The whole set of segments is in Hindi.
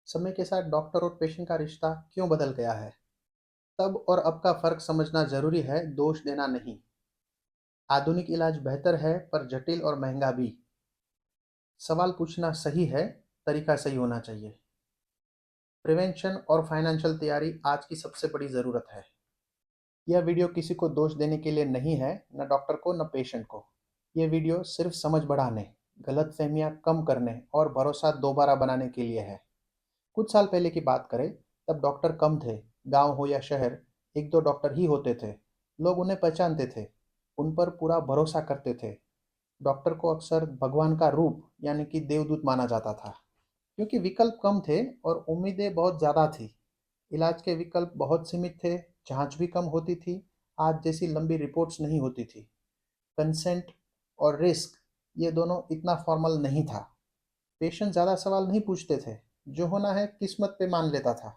समय के साथ डॉक्टर और पेशेंट का रिश्ता क्यों बदल गया है? तब और अब का फर्क समझना जरूरी है, दोष देना नहीं। आधुनिक इलाज बेहतर है पर जटिल और महंगा भी। सवाल पूछना सही है, तरीका सही होना चाहिए। प्रिवेंशन और फाइनेंशियल तैयारी आज की सबसे बड़ी जरूरत है। यह वीडियो किसी को दोष देने के लिए नहीं है, न डॉक्टर को न पेशेंट को। यह वीडियो सिर्फ समझ बढ़ाने, गलतफहमियां कम करने और भरोसा दोबारा बनाने के लिए है। कुछ साल पहले की बात करें, तब डॉक्टर कम थे। गांव हो या शहर, एक दो डॉक्टर ही होते थे। लोग उन्हें पहचानते थे, उन पर पूरा भरोसा करते थे। डॉक्टर को अक्सर भगवान का रूप यानी कि देवदूत माना जाता था, क्योंकि विकल्प कम थे और उम्मीदें बहुत ज़्यादा थी। इलाज के विकल्प बहुत सीमित थे, जांच भी कम होती थी, आज जैसी लंबी रिपोर्ट्स नहीं होती थी। कंसेंट और रिस्क, ये दोनों इतना फॉर्मल नहीं था। पेशेंट ज़्यादा सवाल नहीं पूछते थे, जो होना है किस्मत पे मान लेता था।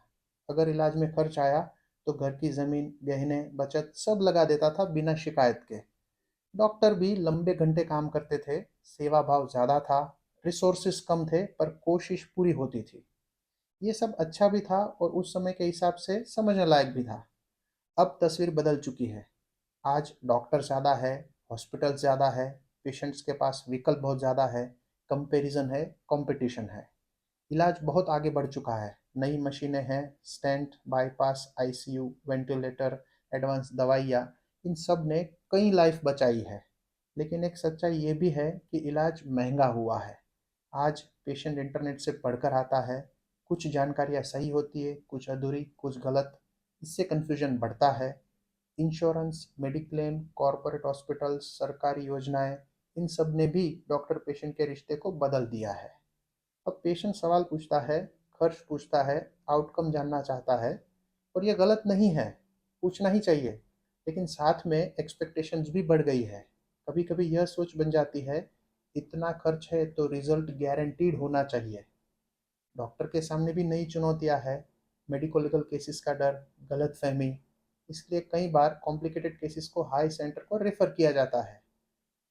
अगर इलाज में खर्च आया तो घर की ज़मीन, गहने, बचत सब लगा देता था बिना शिकायत के। डॉक्टर भी लंबे घंटे काम करते थे, सेवा भाव ज़्यादा था, रिसोर्सेस कम थे पर कोशिश पूरी होती थी। ये सब अच्छा भी था और उस समय के हिसाब से समझने लायक भी था। अब तस्वीर बदल चुकी है। आज डॉक्टर ज़्यादा है, हॉस्पिटल ज़्यादा है, पेशेंट्स के पास विकल्प बहुत ज़्यादा है, कंपैरिजन है, कंपटीशन है। इलाज बहुत आगे बढ़ चुका है। नई मशीनें हैं, stent, bypass, ICU, ventilator, advance दवाइयाँ, इन सब ने कई लाइफ बचाई है। लेकिन एक सच्चाई ये भी है कि इलाज महंगा हुआ है। आज पेशेंट इंटरनेट से पढ़कर आता है, कुछ जानकारियाँ सही होती है, कुछ अधूरी, कुछ गलत। इससे कन्फ्यूजन बढ़ता है। इंश्योरेंस, मेडिक्लेम, कॉरपोरेट हॉस्पिटल्स, सरकारी योजनाएं, इन सब ने भी डॉक्टर पेशेंट के रिश्ते को बदल दिया है। अब पेशेंट सवाल पूछता है, खर्च पूछता है, आउटकम जानना चाहता है। और ये गलत नहीं है, पूछना ही चाहिए। लेकिन साथ में एक्सपेक्टेशंस भी बढ़ गई है। कभी कभी यह सोच बन जाती है, इतना खर्च है तो रिजल्ट गारंटीड होना चाहिए। डॉक्टर के सामने भी नई चुनौतियां है, मेडिको लीगल केसेस का डर, गलत फहमी। इसलिए कई बार कॉम्प्लिकेटेड केसेस को हाई सेंटर को रेफर किया जाता है।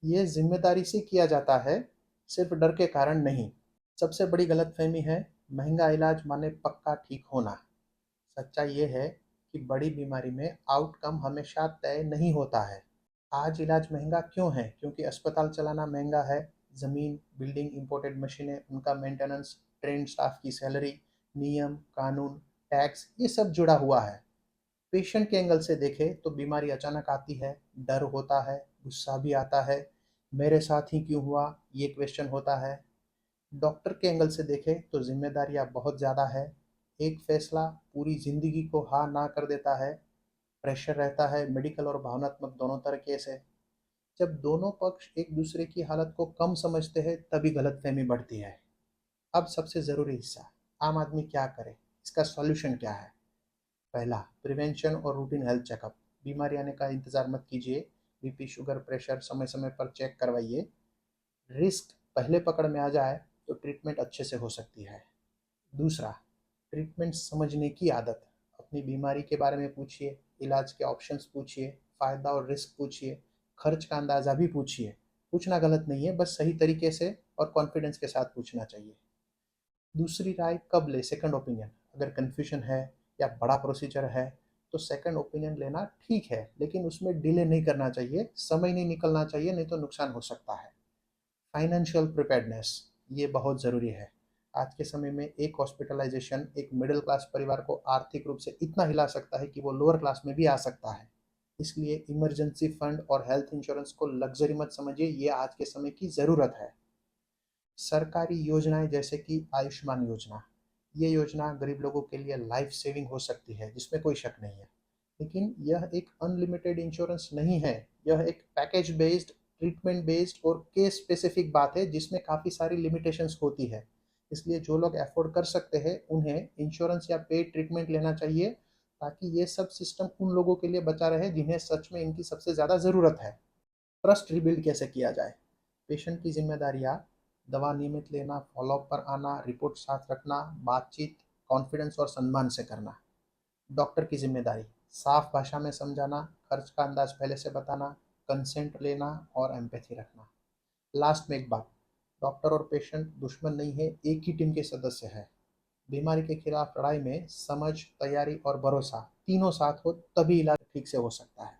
ये जिम्मेदारी से किया जाता है, सिर्फ डर के कारण नहीं। सबसे बड़ी गलतफहमी है, महंगा इलाज माने पक्का ठीक होना। सच्चाई ये है कि बड़ी बीमारी में आउटकम हमेशा तय नहीं होता है। आज इलाज महंगा क्यों है? क्योंकि अस्पताल चलाना महंगा है। ज़मीन, बिल्डिंग, इंपोर्टेड मशीनें, उनका मेंटेनेंस, ट्रेंड स्टाफ की सैलरी, नियम, कानून, टैक्स, ये सब जुड़ा हुआ है। पेशेंट के एंगल से देखें तो बीमारी अचानक आती है, डर होता है, गुस्सा भी आता है, मेरे साथ ही क्यों हुआ, ये क्वेश्चन होता है। डॉक्टर के एंगल से देखें तो जिम्मेदारियां बहुत ज़्यादा है। एक फैसला पूरी ज़िंदगी को हाँ ना कर देता है। प्रेशर रहता है, मेडिकल और भावनात्मक दोनों तरीके से। जब दोनों पक्ष एक दूसरे की हालत को कम समझते हैं तभी गलतफहमी बढ़ती है। अब सबसे ज़रूरी हिस्सा, आम आदमी क्या करे, इसका सॉल्यूशन क्या है? पहला, प्रिवेंशन और रूटीन हेल्थ चेकअप। बीमारी आने का इंतज़ार मत कीजिए। बीपी, शुगर, प्रेशर समय समय पर चेक करवाइए। रिस्क पहले पकड़ में आ जाए तो ट्रीटमेंट अच्छे से हो सकती है। दूसरा, ट्रीटमेंट समझने की आदत। अपनी बीमारी के बारे में पूछिए, इलाज के ऑप्शंस पूछिए, फ़ायदा और रिस्क पूछिए, खर्च का अंदाज़ा भी पूछिए। पूछना गलत नहीं है, बस सही तरीके से और कॉन्फिडेंस के साथ पूछना चाहिए। दूसरी राय कब ले, सेकंड ओपिनियन। अगर कन्फ्यूजन है या बड़ा प्रोसीजर है तो सेकंड ओपिनियन लेना ठीक है, लेकिन उसमें डिले नहीं करना चाहिए, समय नहीं निकलना चाहिए, नहीं तो नुकसान हो सकता है। फाइनेंशियल प्रिपेयर्डनेस, ये बहुत ज़रूरी है। आज के समय में एक हॉस्पिटलाइजेशन एक मिडिल क्लास परिवार को आर्थिक रूप से इतना हिला सकता है कि वो लोअर क्लास में भी आ सकता है। इसलिए इमरजेंसी फंड और हेल्थ इंश्योरेंस को लग्जरी मत समझिए, ये आज के समय की ज़रूरत है। सरकारी योजनाएं जैसे कि आयुष्मान योजना, ये योजना गरीब लोगों के लिए लाइफ सेविंग हो सकती है, जिसमें कोई शक नहीं है। लेकिन यह एक अनलिमिटेड इंश्योरेंस नहीं है। यह एक पैकेज बेस्ड, ट्रीटमेंट बेस्ड और केस स्पेसिफिक बात है, जिसमें काफ़ी सारी लिमिटेशंस होती है। इसलिए जो लोग अफोर्ड कर सकते हैं उन्हें इंश्योरेंस या पेड ट्रीटमेंट लेना चाहिए, ताकि ये सब सिस्टम उन लोगों के लिए बचा रहे जिन्हें सच में इनकी सबसे ज़्यादा ज़रूरत है। ट्रस्ट रिबिल्ड कैसे किया जाए? पेशेंट की जिम्मेदारियाँ, दवा नियमित लेना, फॉलोअप पर आना, रिपोर्ट साथ रखना, बातचीत कॉन्फिडेंस और सम्मान से करना। डॉक्टर की जिम्मेदारी, साफ भाषा में समझाना, खर्च का अंदाज पहले से बताना, कंसेंट लेना और एम्पैथी रखना। लास्ट में एक बात, डॉक्टर और पेशेंट दुश्मन नहीं है, एक ही टीम के सदस्य है। बीमारी के खिलाफ लड़ाई में समझ, तैयारी और भरोसा तीनों साथ हो तभी इलाज ठीक से हो सकता है।